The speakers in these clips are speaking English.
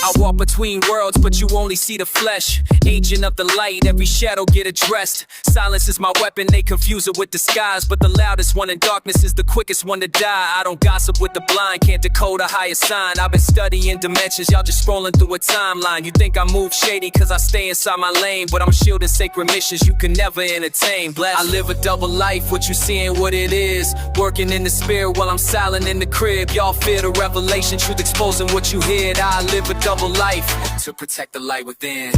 I walk between worlds, but you only see the flesh. Agent of the light, every shadow get addressed. Silence is my weapon, they confuse it with disguise. But the loudest one in darkness is the quickest one to die. I don't gossip with the blind, can't decode a higher sign. I've been studying dimensions, y'all just scrolling through a timeline. You think I move shady cause I stay inside my lane, but I'm shielding sacred missions you can never entertain. I live a double life, what you seeing, what it is. Working in the spirit while I'm silent in the crib. Y'all fear the revelation, truth exposing what you hid. I live a double life to protect the light within.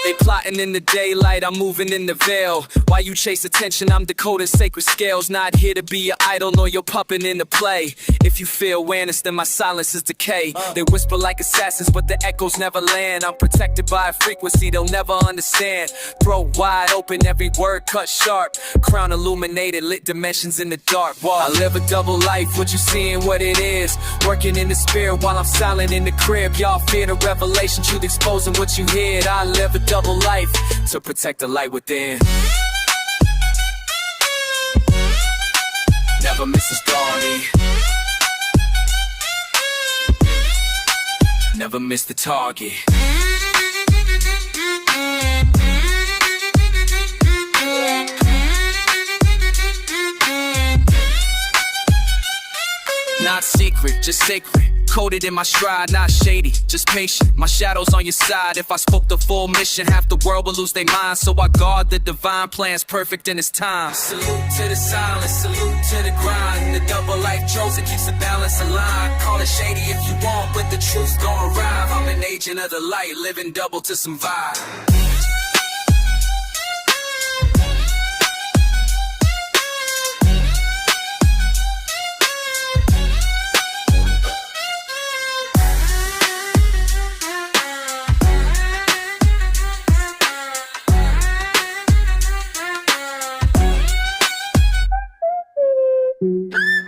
They plotting in the daylight, I'm moving in the veil. Why you chase attention, I'm decoding sacred scales. Not here to be your idol, nor your puppet in the play. If you feel awareness, then my silence is decay. They whisper like assassins, but the echoes never land. I'm protected by a frequency they'll never understand. Throat wide open, every word cut sharp. Crown illuminated, lit dimensions in the dark. I live a double life, what you seeing, what it is. Working in the spirit while I'm silent in the crib. Y'all fear the revelation, truth exposing what you hid. I live a double life to protect the light within. Never miss a story. Never miss the target. Not secret, just sacred. Coded in my stride, not shady, just patient. My shadow's on your side. If I spoke the full mission, half the world would lose their mind. So I guard the divine plans perfect in its time. Salute to the silence, salute to the grind. The double life chosen keeps the balance aligned. Call it shady if you want, but the truth's gonna arrive. I'm an agent of the light, living double to survive. Thank you.